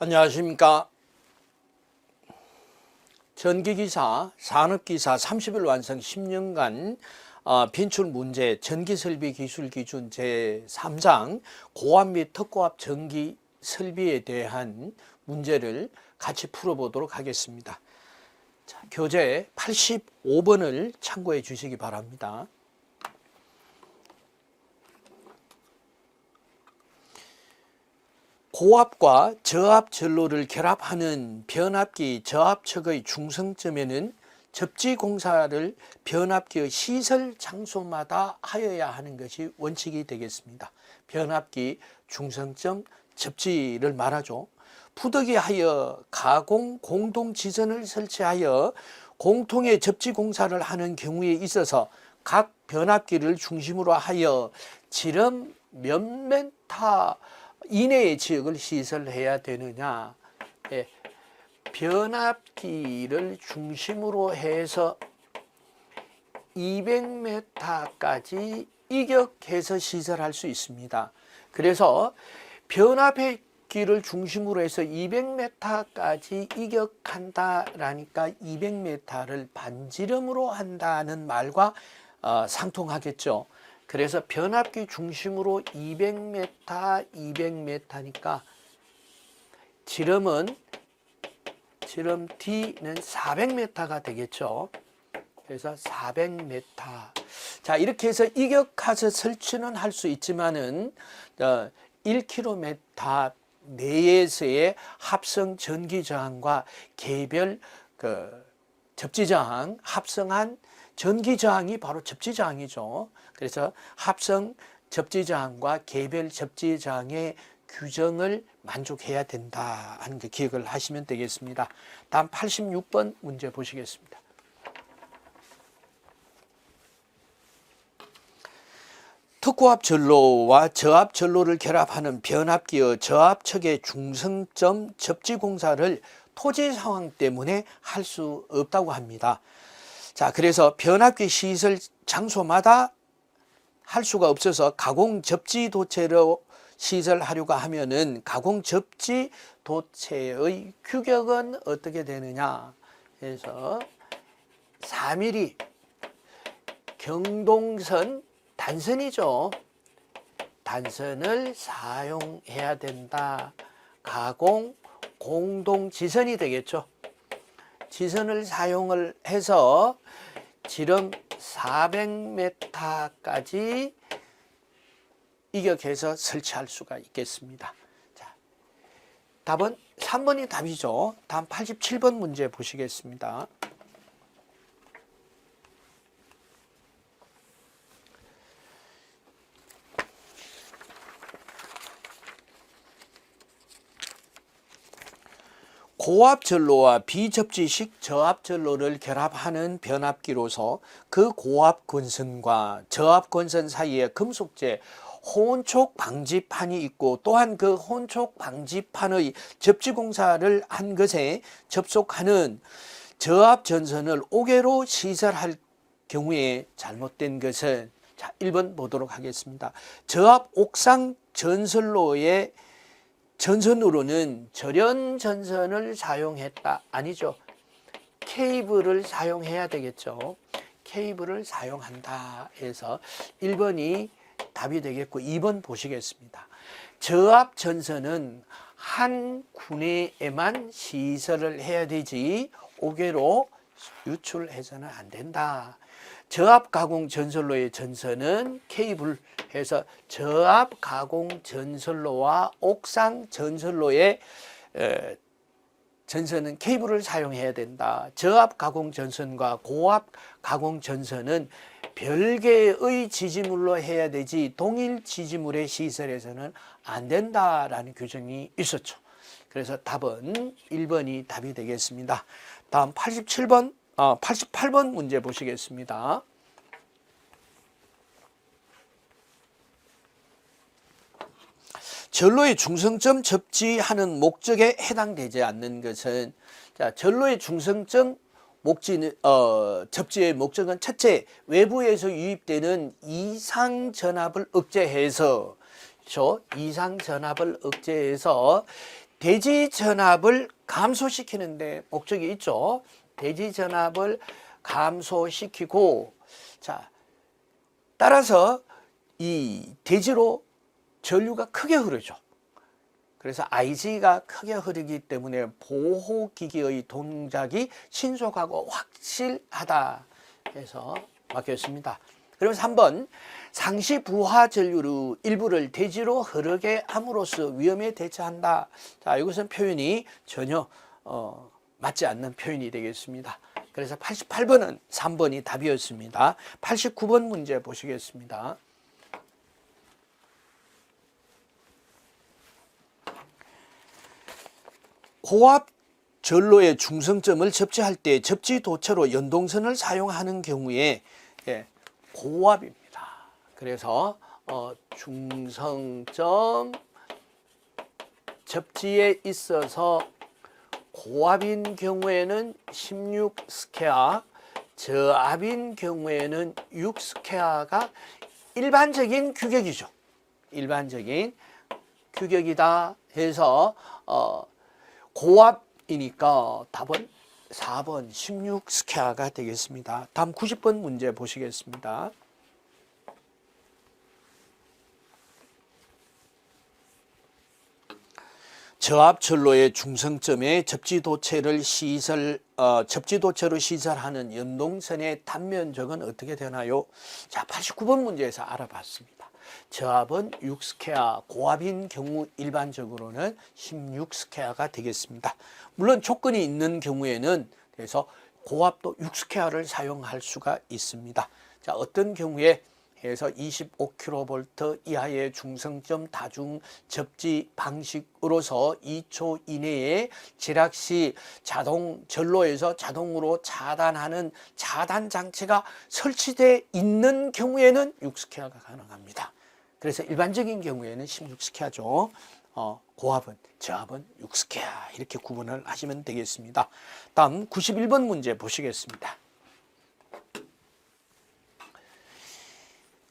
안녕하십니까. 전기기사, 산업기사 30일 완성 10년간 빈출 문제 전기설비기술기준 제3장 고압 및 특고압 전기 설비에 대한 문제를 같이 풀어보도록 하겠습니다. 자, 교재 85번을 참고해 주시기 바랍니다. 고압과 저압 전로를 결합하는 변압기 저압척의 중성점에는 접지 공사를 변압기의 시설 장소마다 하여야 하는 것이 원칙이 되겠습니다. 변압기 중성점 접지를 말하죠. 부득이 하여 가공 공동 지선을 설치하여 공통의 접지 공사를 하는 경우에 있어서 각 변압기를 중심으로 하여 지름 몇 메타 이내의 지역을 시설해야 되느냐. 변압기를 중심으로 해서 200m까지 이격해서 시설할 수 있습니다. 그래서 변압기를 중심으로 해서 200m까지 이격한다라니까 200m를 반지름으로 한다는 말과 상통하겠죠. 그래서 변압기 중심으로 200m, 200m니까 지름 D는 400m가 되겠죠. 그래서 400m. 자, 이렇게 해서 이격해서 설치는 할 수 있지만은 1km 내에서의 합성 전기 저항과 개별 접지 저항, 합성한 전기 저항이 바로 접지 저항이죠. 그래서 합성 접지 저항과 개별 접지 저항의 규정을 만족해야 된다 하는 그 기억을 하시면 되겠습니다. 다음 86번 문제 보시겠습니다. 특고압 전로와 저압 전로를 결합하는 변압기의 저압척의 중성점 접지 공사를 토지 상황 때문에 할 수 없다고 합니다. 자, 그래서 변압기 시설 장소마다 할 수가 없어서 가공 접지 도체로 시설하려고 하면은 가공 접지 도체의 규격은 어떻게 되느냐 해서 4mm 경동선 단선이죠. 단선을 사용해야 된다. 가공 공동 지선이 되겠죠. 지선을 사용을 해서 지름 400m까지 이격해서 설치할 수가 있겠습니다. 자, 답은 3번이 답이죠. 다음 87번 문제 보시겠습니다. 고압 전로와 비접지식 저압 전로를 결합하는 변압기로서 그 고압 건선과 저압 건선 사이에 금속재 혼촉 방지판이 있고 또한 그 혼촉 방지판의 접지 공사를 한 것에 접속하는 저압 전선을 옥외로 시설할 경우에 잘못된 것은, 자, 1번 보도록 하겠습니다. 저압 옥상 전선로의 전선으로는 절연 전선을 사용했다. 아니죠. 케이블을 사용해야 되겠죠. 케이블을 사용한다 해서 1번이 답이 되겠고 2번 보시겠습니다. 저압 전선은 한 군에만 시설을 해야 되지 옥외로 유출해서는 안 된다. 저압 가공 전선로의 전선은 케이블 해서 저압 가공 전선로와 옥상 전선로의 전선은 케이블을 사용해야 된다. 저압 가공 전선과 고압 가공 전선은 별개의 지지물로 해야 되지 동일 지지물의 시설에서는 안 된다라는 규정이 있었죠. 그래서 답은 1번이 답이 되겠습니다. 다음 88번 문제 보시겠습니다. 전로의 중성점 접지하는 목적에 해당되지 않는 것은, 자, 전로의 중성점 접지의 목적은 첫째, 외부에서 유입되는 이상 전압을 억제해서 이상 전압을 억제해서 대지 전압을 감소시키는데 목적이 있죠. 대지 전압을 감소시키고, 자, 따라서 이 대지로 전류가 크게 흐르죠. 그래서 IG가 크게 흐르기 때문에 보호기기의 동작이 신속하고 확실하다 해서 막혔습니다. 그리고 3번, 상시 부하 전류의 일부를 대지로 흐르게 함으로써 위험에 대처한다. 자, 이것은 표현이 전혀 맞지 않는 표현이 되겠습니다. 그래서 88번은 3번이 답이었습니다. 89번 문제 보시겠습니다. 고압 전로의 중성점을 접지할 때 접지 도체로 연동선을 사용하는 경우에 고압입니다. 그래서 중성점 접지에 있어서 고압인 경우에는 16스퀘어, 저압인 경우에는 6스퀘어가 일반적인 규격이죠. 일반적인 규격이다 해서 고압이니까 답은 4번 16스퀘어가 되겠습니다. 다음 90번 문제 보시겠습니다. 저압 전로의 중성점에 접지도체로 시설하는 연동선의 단면적은 어떻게 되나요? 자, 89번 문제에서 알아봤습니다. 저압은 6스퀘어, 고압인 경우 일반적으로는 16스퀘어가 되겠습니다. 물론 조건이 있는 경우에는 그래서 고압도 6스퀘어를 사용할 수가 있습니다. 자, 어떤 경우에 해서 25kV 이하의 중성점 다중 접지 방식으로서 2초 이내에 지락 시 자동 전로에서 자동으로 차단하는 차단 장치가 설치되어 있는 경우에는 6스퀘어가 가능합니다. 그래서 일반적인 경우에는 16스퀘어죠. 고압은, 저압은 6스퀘어 이렇게 구분을 하시면 되겠습니다. 다음 91번 문제 보시겠습니다.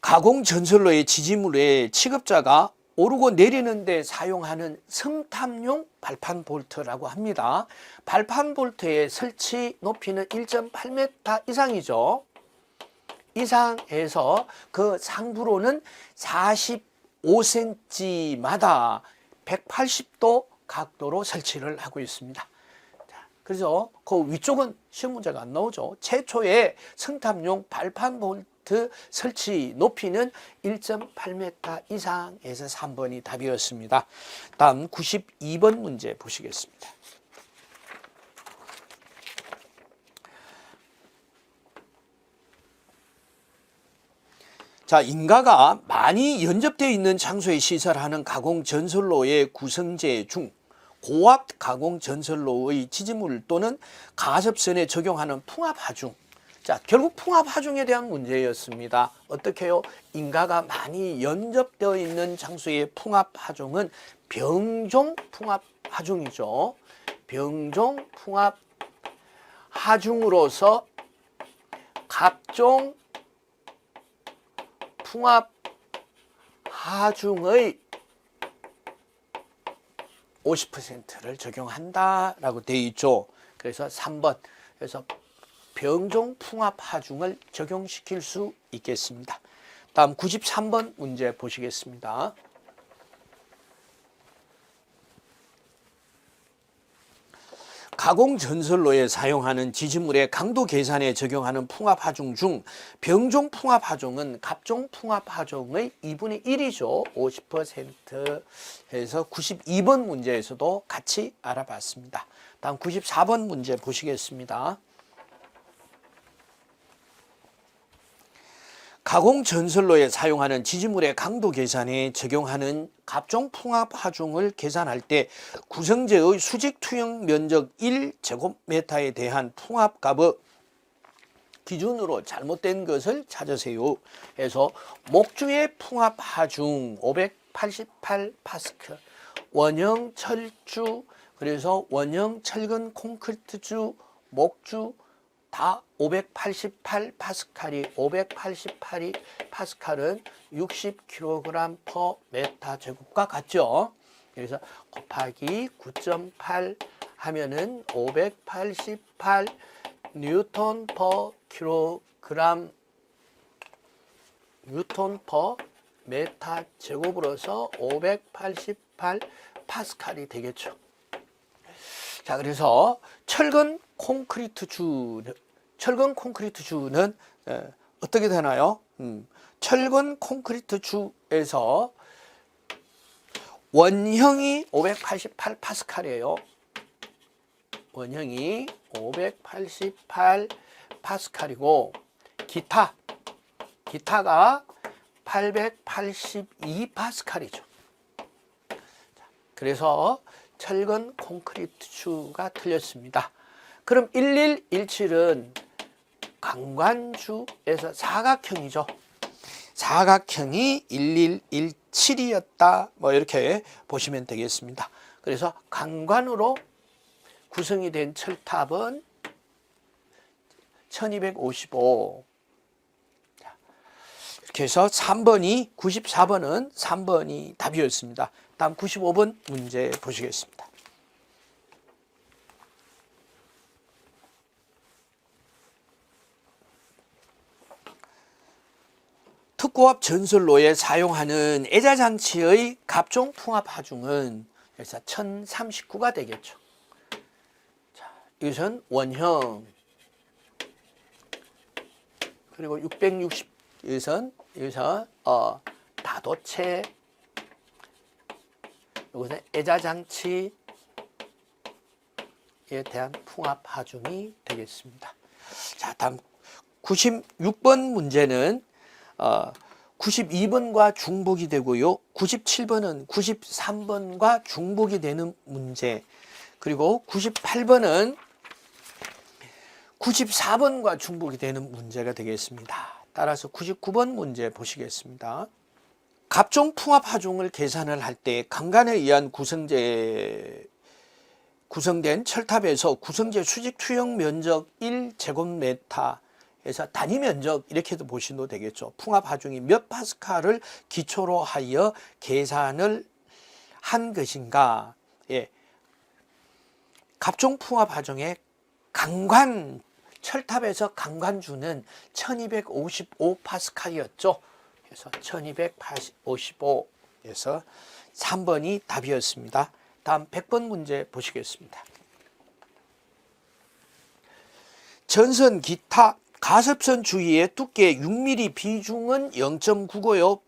가공 전설로의 지지물에 취급자가 오르고 내리는 데 사용하는 성탑용 발판 볼트라고 합니다. 발판 볼트의 설치 높이는 1.8m 이상이죠. 이상해서 그 상부로는 45cm마다 180도 각도로 설치를 하고 있습니다. 그래서 그 위쪽은 시험 문제가 안 나오죠. 최초의 성탑용 발판 볼트 설치 높이는 1.8m 이상에서 3번이 답이었습니다. 다음 92번 문제 보시겠습니다. 자, 인가가 많이 연접되어 있는 장소에 시설하는 가공 전설로의 구성재 중 고압 가공 전설로의 지지물 또는 가접선에 적용하는 풍압 하중. 자, 결국 풍압 하중에 대한 문제였습니다. 어떻게요? 인가가 많이 연접되어 있는 장소의 풍압 하중은 병종 풍압 하중이죠. 병종 풍압 하중으로서 갑종 풍압 하중의 50%를 적용한다라고 되어 있죠. 그래서 3번. 그래서 병종 풍압 하중을 적용시킬 수 있겠습니다. 다음 93번 문제 보시겠습니다. 가공 전설로에 사용하는 지지물의 강도 계산에 적용하는 풍압 하중 중 병종 풍압 하중은 갑종 풍압 하중의 2분의 1이죠. 50% 해서 92번 문제에서도 같이 알아봤습니다. 다음 94번 문제 보시겠습니다. 가공 전설로에 사용하는 지지물의 강도 계산에 적용하는 갑종 풍압 하중을 계산할 때 구성재의 수직 투영 면적 1제곱미터에 대한 풍압 값의 기준으로 잘못된 것을 찾으세요. 해서 목주의 풍압 하중 588파스칼, 원형 철주, 그래서 원형 철근 콘크리트주 목주 다 588 파스칼이 588이 파스칼은 60kg per 메타 제곱과 같죠. 그래서 곱하기 9.8 하면은 588 뉴턴 per 킬로그램 뉴턴 per 메타 제곱으로서 588 파스칼이 되겠죠. 자, 그래서 철근 콘크리트주는 어떻게 되나요? 철근 콘크리트주에서 원형이 588 파스칼이에요. 원형이 588 파스칼이고 기타가 882 파스칼이죠. 그래서 철근 콘크리트주가 틀렸습니다. 그럼 1117은 강관주에서 사각형이죠. 사각형이 1117이었다. 뭐 이렇게 보시면 되겠습니다. 그래서 강관으로 구성이 된 철탑은 1255. 이렇게 해서 94번은 3번이 답이었습니다. 다음 95번 문제 보시겠습니다. 특고압 전설로에 사용하는 애자장치의 갑종 풍압 하중은 그래서 1039가 되겠죠. 자, 이것은 원형. 그리고 660 여기서 다도체, 이것은 애자장치에 대한 풍압 하중이 되겠습니다. 자, 다음 96번 문제는 92번과 중복이 되고요. 97번은 93번과 중복이 되는 문제. 그리고 98번은 94번과 중복이 되는 문제가 되겠습니다. 따라서 99번 문제 보시겠습니다. 갑종 풍압 하중을 계산을 할 때 강간에 의한 구성된 철탑에서 구성재 수직 투영 면적 1제곱미터에서 단위 면적 이렇게도 보시도 되겠죠. 풍압 하중이 몇 파스칼을 기초로 하여 계산을 한 것인가. 예. 갑종 풍압 하중의 철탑에서 강관주는 1255 파스칼이었죠. 그래서 1255에서 3번이 답이었습니다. 다음 100번 문제 보시겠습니다. 전선 기타 가습선 주위의 두께 6mm 비중은 0.9고요.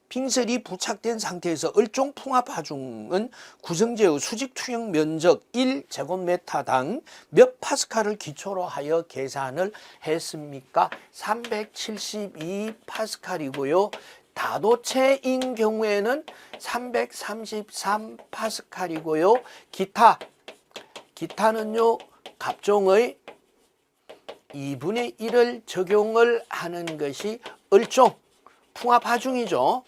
빙설이 부착된 상태에서 을종 풍압 하중은 구성재의 수직 투영 면적 1제곱미터당 몇 파스칼을 기초로 하여 계산을 했습니까? 372 파스칼이고요. 다도체인 경우에는 333 파스칼이고요. 기타는요, 갑종의 2분의 1을 적용을 하는 것이 을종 풍압 하중이죠.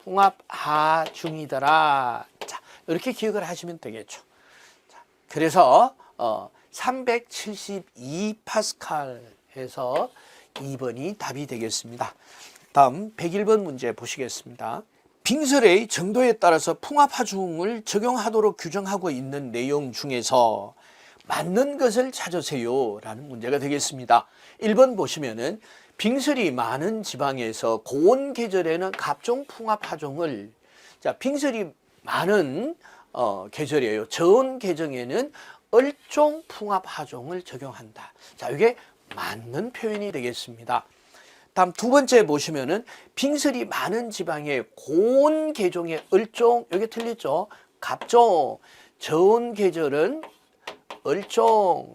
풍압 하중이더라. 자, 이렇게 기억을 하시면 되겠죠. 자, 그래서 372 파스칼 해서 2번이 답이 되겠습니다. 다음 101번 문제 보시겠습니다. 빙설의 정도에 따라서 풍압 하중을 적용하도록 규정하고 있는 내용 중에서 맞는 것을 찾으세요 라는 문제가 되겠습니다. 1번 보시면은 빙설이 많은 지방에서 고온 계절에는 갑종 풍압 하중을, 자, 빙설이 많은 계절이에요. 저온 계절에는 을종 풍압 하중을 적용한다. 자, 이게 맞는 표현이 되겠습니다. 다음 두 번째 보시면은 빙설이 많은 지방의 고온 계절의 을종, 이게 틀렸죠. 갑종, 저온 계절은 을종.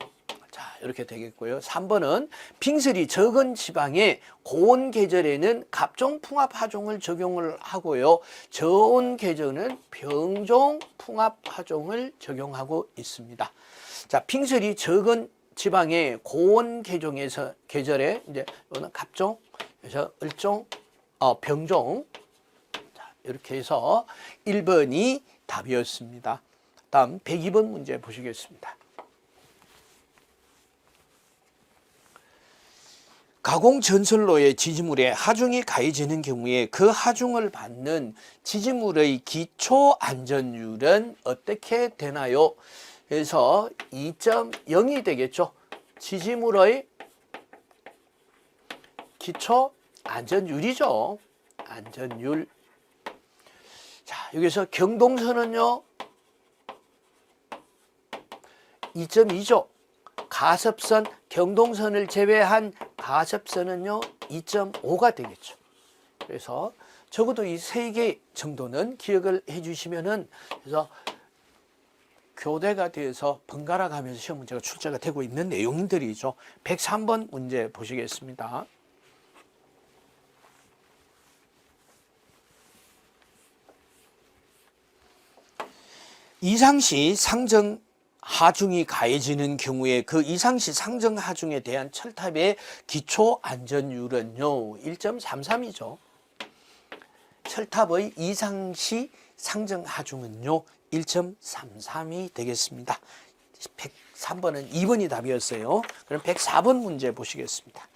이렇게 되겠고요. 3번은 빙설이 적은 지방의 고온 계절에는 갑종 풍압 하중을 적용을 하고요. 저온 계절은 병종 풍압 하중을 적용하고 있습니다. 자, 빙설이 적은 지방의 고온 계절에 이제 이거는 갑종, 그래서 을종, 병종. 자, 이렇게 해서 1번이 답이었습니다. 다음 102번 문제 보시겠습니다. 가공 전선로의 지지물에 하중이 가해지는 경우에 그 하중을 받는 지지물의 기초 안전율은 어떻게 되나요? 그래서 2.0이 되겠죠. 지지물의 기초 안전율이죠. 안전율. 자, 여기서 경동선은요 2.2죠. 가습선, 경동선을 제외한 가습선은요 2.5가 되겠죠. 그래서 적어도 이 3개 정도는 기억을 해 주시면은, 그래서 교대가 돼서 번갈아 가면서 시험 문제가 출제가 되고 있는 내용들이죠. 103번 문제 보시겠습니다. 이상시 상정 하중이 가해지는 경우에 그 이상시 상정 하중에 대한 철탑의 기초 안전율은요 1.33이죠. 철탑의 이상시 상정 하중은요 1.33이 되겠습니다. 103번은 2번이 답이었어요. 그럼 104번 문제 보시겠습니다.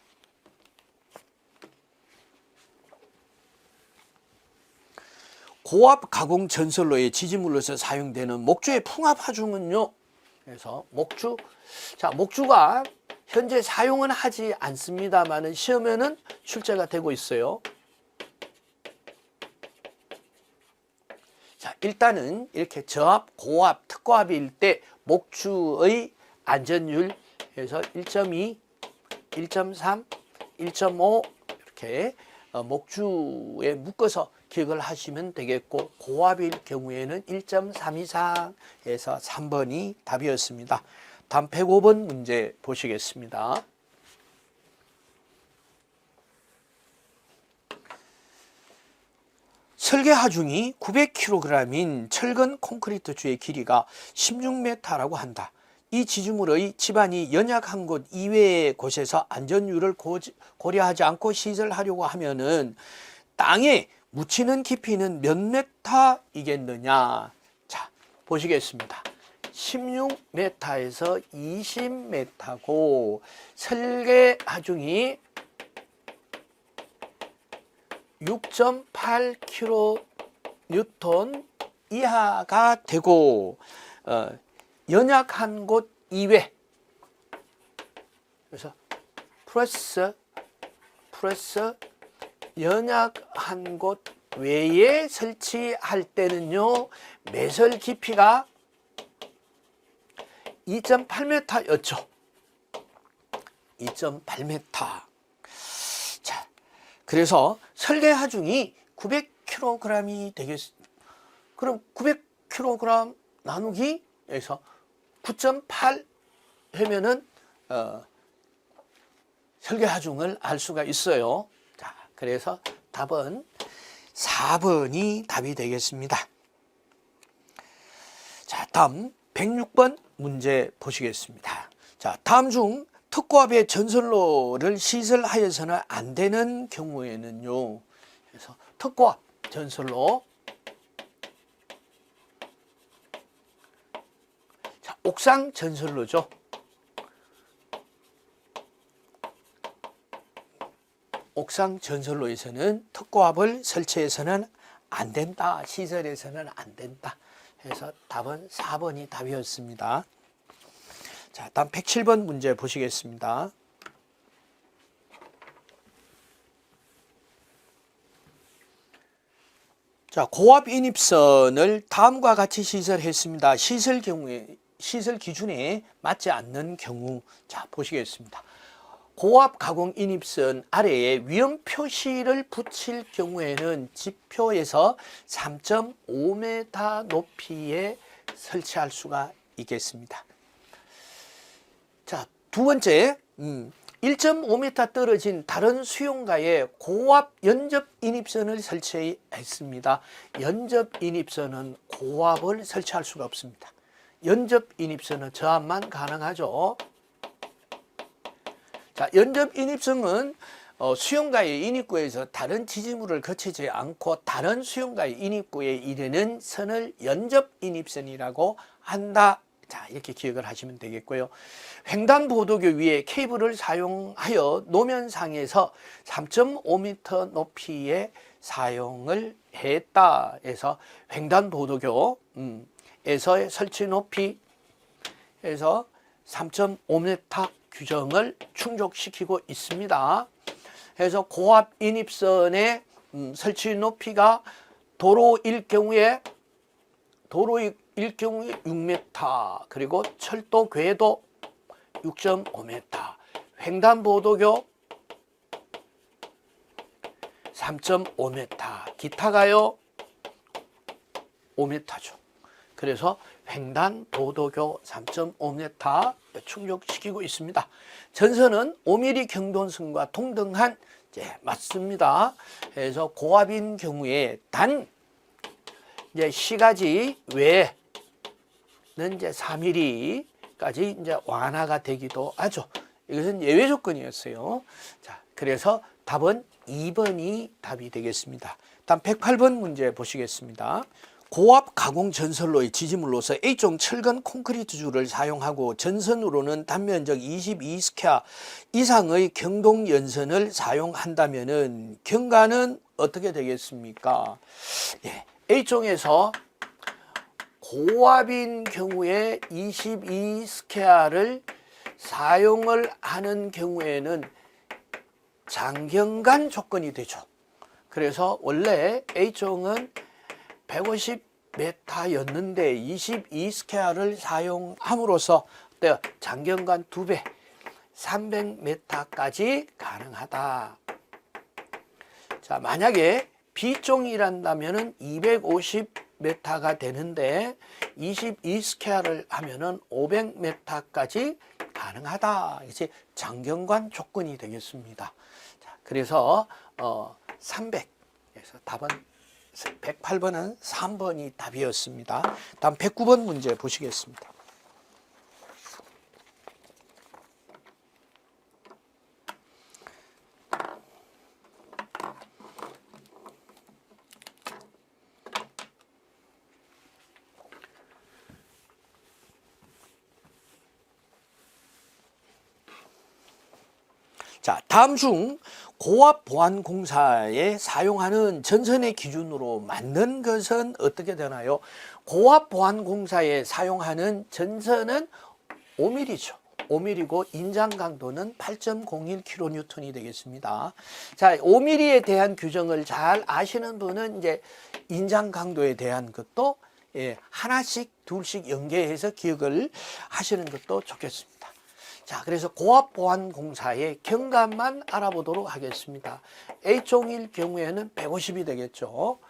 고압 가공 전선로의 지지물로서 사용되는 목주의 풍압 하중은요. 그래서 목주, 자, 목주가 현재 사용은 하지 않습니다만은 시험에는 출제가 되고 있어요. 자, 일단은 이렇게 저압, 고압, 특고압일 때 목주의 안전율에서 1.2, 1.3, 1.5 이렇게 목주에 묶어서 기억을 하시면 되겠고, 고압일 경우에는 1.3 이상에서 3번이 답이었습니다. 다음 105번 문제 보시겠습니다. 설계 하중이 900kg인 철근 콘크리트 주의 길이가 16m라고 한다. 이 지지물의 집안이 연약한 곳 이외의 곳에서 안전율을 고려하지 않고 시설하려고 하면은 땅에 묻히는 깊이는 몇 메타이겠느냐. 자, 보시겠습니다. 16m에서 20m고 설계 하중이 6.8kN 이하가 되고 연약한 곳 이외, 그래서 플러스 연약한 곳 외에 설치할 때는요 매설 깊이가 2.8m였죠. 2.8m. 자, 그래서 설계 하중이 900kg이 되겠습니다. 그럼 900kg 나누기 여기서 9.8 하면은 설계 하중을 알 수가 있어요. 자, 그래서 답은 4번이 답이 되겠습니다. 자, 다음 106번 문제 보시겠습니다. 자, 다음 중 특고압의 전선로를 시설하여서는 안 되는 경우에는요. 그래서 특고압 전선로, 자, 옥상 전선로죠. 옥상 전선로에서는 특고압을 설치해서는 안 된다. 시설해서는 안 된다. 해서 답은 4번이 답이었습니다. 자, 다음 107번 문제 보시겠습니다. 자, 고압 인입선을 다음과 같이 시설했습니다. 시설 기준에 맞지 않는 경우. 자, 보시겠습니다. 고압 가공 인입선 아래에 위험 표시를 붙일 경우에는 지표에서 3.5m 높이에 설치할 수가 있겠습니다. 자, 두 번째, 1.5m 떨어진 다른 수용가에 고압 연접 인입선을 설치했습니다. 연접 인입선은 고압을 설치할 수가 없습니다. 연접 인입선은 저압만 가능하죠. 자, 연접 인입선은 수용가의 인입구에서 다른 지지물을 거치지 않고 다른 수용가의 인입구에 이르는 선을 연접 인입선이라고 한다. 자, 이렇게 기억을 하시면 되겠고요. 횡단보도교 위에 케이블을 사용하여 노면상에서 3.5m 높이의 사용을 했다 해서 횡단보도교에서의 설치 높이에서 3.5m 규정을 충족시키고 있습니다. 그래서 고압 인입선의 설치 높이가 도로일 경우에 6m, 그리고 철도 궤도 6.5m, 횡단보도교 3.5m, 기타가요 5m죠. 그래서 횡단보도교 3.5m 충족시키고 있습니다. 전선은 5mm 경도선과 동등한 맞습니다. 그래서 고압인 경우에 단 시가지 외에는 4mm까지 완화가 되기도 하죠. 이것은 예외 조건이었어요. 자, 그래서 답은 2번이 답이 되겠습니다. 다음 108번 문제 보시겠습니다. 고압 가공 전선로의 지지물로서 A종 철근 콘크리트줄을 사용하고 전선으로는 단면적 22스퀘어 이상의 경동 연선을 사용한다면은 경과는 어떻게 되겠습니까? 예, A종에서 고압인 경우에 22스퀘어를 사용을 하는 경우에는 장경간 조건이 되죠. 그래서 원래 A종은 150m였는데 22스퀘어를 사용함으로써 장경간 2배 300m까지 가능하다. 자, 만약에 B종이란다면은 250m가 되는데 22스퀘어를 하면은 500m까지 가능하다. 이제 장경관 조건이 되겠습니다. 자, 그래서 300에서 답은 108번은 3번이 답이었습니다. 다음 109번 문제 보시겠습니다. 자, 다음 중 고압 보안 공사에 사용하는 전선의 기준으로 맞는 것은 어떻게 되나요? 고압 보안 공사에 사용하는 전선은 5mm죠. 5mm고 인장 강도는 8.01kN이 되겠습니다. 자, 5mm에 대한 규정을 잘 아시는 분은 이제 인장 강도에 대한 것도 하나씩 둘씩 연계해서 기억을 하시는 것도 좋겠습니다. 자, 그래서 고압 보안 공사의 경감만 알아보도록 하겠습니다. A종일 경우에는 150이 되겠죠.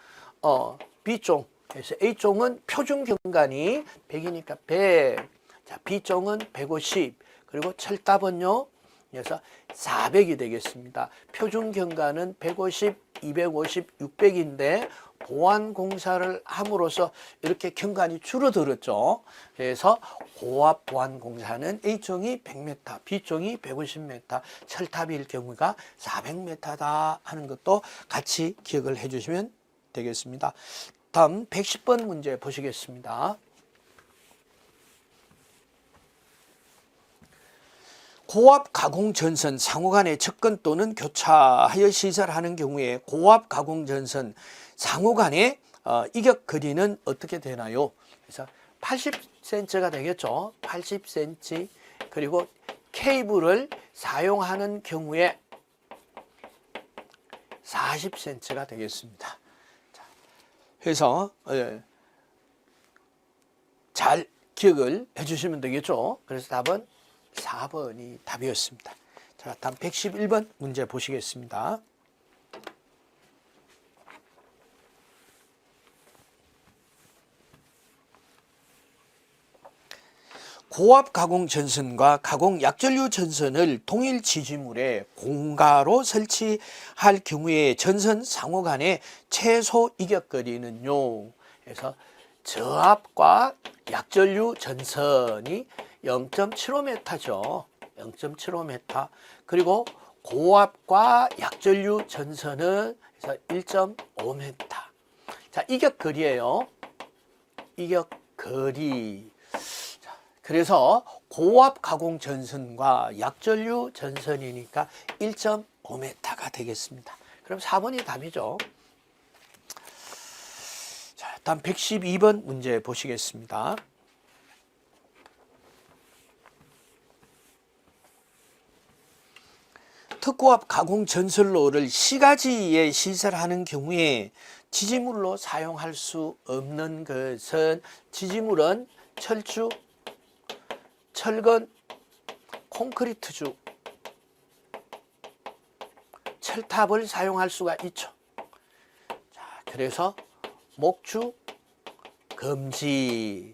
B종, 그래서 A종은 표준 경관이 100이니까 100. 자, B종은 150. 그리고 철답은요, 그래서 400이 되겠습니다. 표준 경관은 150, 250, 600인데 보안 공사를 함으로써 이렇게 경관이 줄어들었죠. 그래서 고압 보안 공사는 A종이 100m, B종이 150m, 철탑일 경우가 400m다 하는 것도 같이 기억을 해 주시면 되겠습니다. 다음 110번 문제 보시겠습니다. 고압 가공 전선 상호 간에 접근 또는 교차하여 시설하는 경우에 고압 가공 전선 상호 간의 이격 거리는 어떻게 되나요? 그래서 80cm가 되겠죠. 80cm. 그리고 케이블을 사용하는 경우에 40cm가 되겠습니다. 자, 그래서 잘 기억을 해주시면 되겠죠. 그래서 답은 4번이 답이었습니다. 자, 다음 111번 문제 보시겠습니다. 고압 가공 전선과 가공 약전류 전선을 동일 지지물에 공가로 설치할 경우에 전선 상호 간의 최소 이격거리는요. 그래서 저압과 약전류 전선이 0.75m죠. 0.75m. 그리고 고압과 약전류 전선은 1.5m. 자, 이격거리예요. 이격거리. 그래서 고압 가공 전선과 약전류 전선이니까 1.5m가 되겠습니다. 그럼 4번이 답이죠. 자, 다음 112번 문제 보시겠습니다. 특고압 가공 전선로를 시가지에 시설하는 경우에 지지물로 사용할 수 없는 것은, 지지물은 철주, 철근, 콘크리트주, 철탑을 사용할 수가 있죠. 자, 그래서 목주 금지.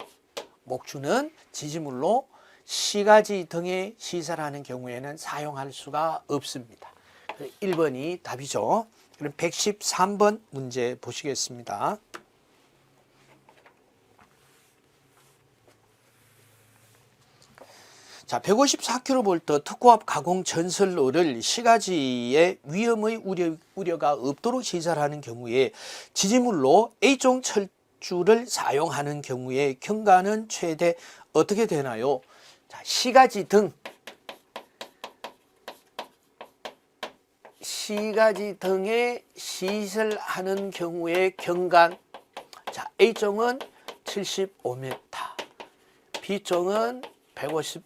목주는 지지물로 시가지 등에 시설하는 경우에는 사용할 수가 없습니다. 1번이 답이죠. 그럼 113번 문제 보시겠습니다. 자, 154kV 특고압 가공 전선로를 시가지에 위험의 우려가 없도록 시설하는 경우에 지지물로 A종 철주를 사용하는 경우에 경과는 최대 어떻게 되나요? 자, 시가지 등에 시설하는 경우에 경관, 자, A종은 75m, B종은 150m,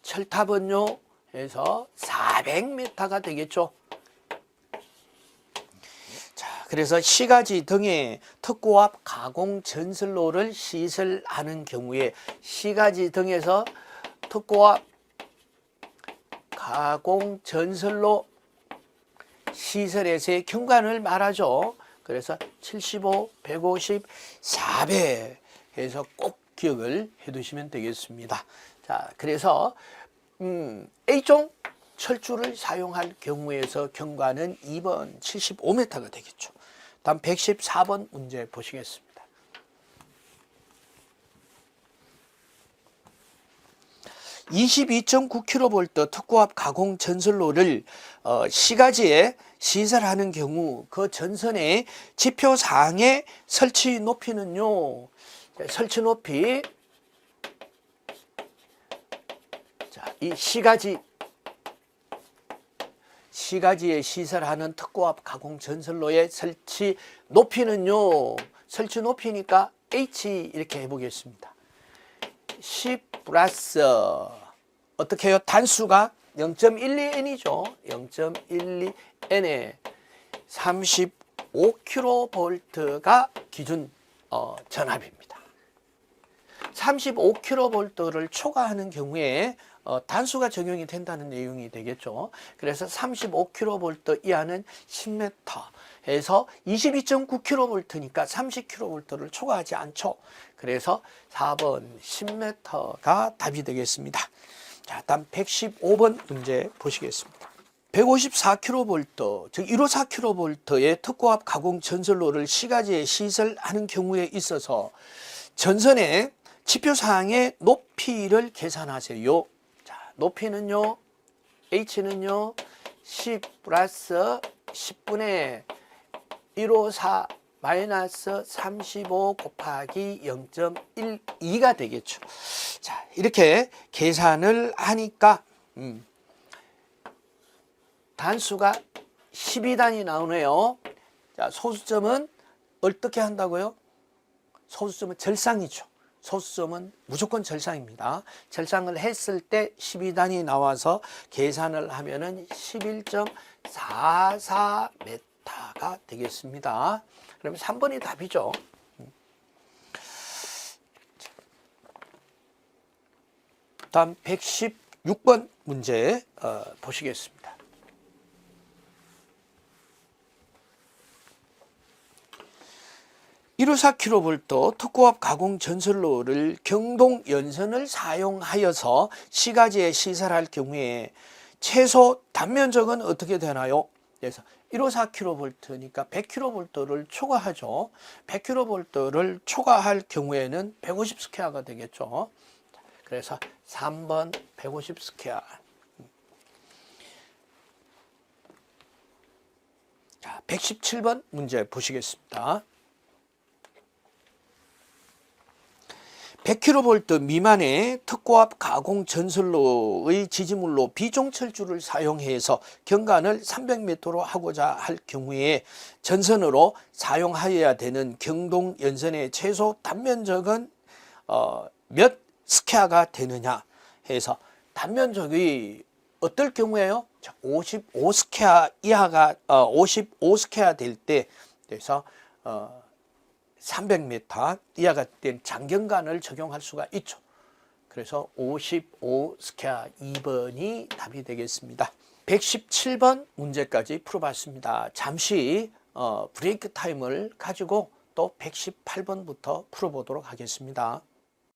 철탑은요 해서 400m가 되겠죠. 자, 그래서 시가지 등에 특고압 가공 전선로를 시설하는 경우에 시가지 등에서 특고압 가공 전선로 시설에서의 경관을 말하죠. 그래서 75, 150, 400 해서 꼭 기억을 해 두시면 되겠습니다. 자, 그래서 A종 철주를 사용할 경우에서 경과는 2번 75m가 되겠죠. 다음 114번 문제 보시겠습니다. (22.9kV) 특고압 가공 전선로를 시가지에 시설하는 경우 그 전선의 지표사항의 설치 높이는요. 설치 높이, 자, 이 시가지에 시설하는 특고압 가공 전선로의 설치 높이는요. 설치 높이니까 H 이렇게 해보겠습니다. 10 플러스 어떻게 해요? 단수가 0.12N이죠. 0.12N에 35kV가 기준 전압입니다. 35kV를 초과하는 경우에 단수가 적용이 된다는 내용이 되겠죠. 그래서 35kV 이하는 10m 해서 22.9kV니까 30kV를 초과하지 않죠. 그래서 4번 10m가 답이 되겠습니다. 자, 다음 115번 문제 보시겠습니다. 154kV, 즉 154kV의 특고압 가공 전선로를 시가지에 시설하는 경우에 있어서 전선의 지표사항의 높이를 계산하세요. 자, 높이는요, H는요, 10 플러스 10분의 154 마이너스 35 곱하기 0.12가 되겠죠. 자, 이렇게 계산을 하니까 단수가 12단이 나오네요. 자, 소수점은 어떻게 한다고요? 소수점은 절상이죠. 소수점은 무조건 절상입니다. 절상을 했을 때 12단이 나와서 계산을 하면은 11.44m가 되겠습니다. 그러면 3번이 답이죠. 다음 116번 문제 보시겠습니다. 154kV 특고압 가공 전선로를 경동 연선을 사용하여서 시가지에 시설할 경우에 최소 단면적은 어떻게 되나요? 그래서 154kV니까 100kV를 초과하죠. 100kV를 초과할 경우에는 150 스퀘어가 되겠죠. 그래서 3번 150 스퀘어. 자, 117번 문제 보시겠습니다. 100kV 미만의 특고압 가공 전선로의 지지물로 비종철줄을 사용해서 경관을 300m로 하고자 할 경우에 전선으로 사용하여야 되는 경동 연선의 최소 단면적은 몇 스퀘어가 되느냐 해서 단면적이 어떨 경우에요? 55스퀘어 이하가 55스퀘어 될 때 그래서 300m 이하가 된 장경관을 적용할 수가 있죠. 그래서 55스퀘어 2번이 답이 되겠습니다. 117번 문제까지 풀어봤습니다. 잠시 브레이크 타임을 가지고 또 118번부터 풀어보도록 하겠습니다.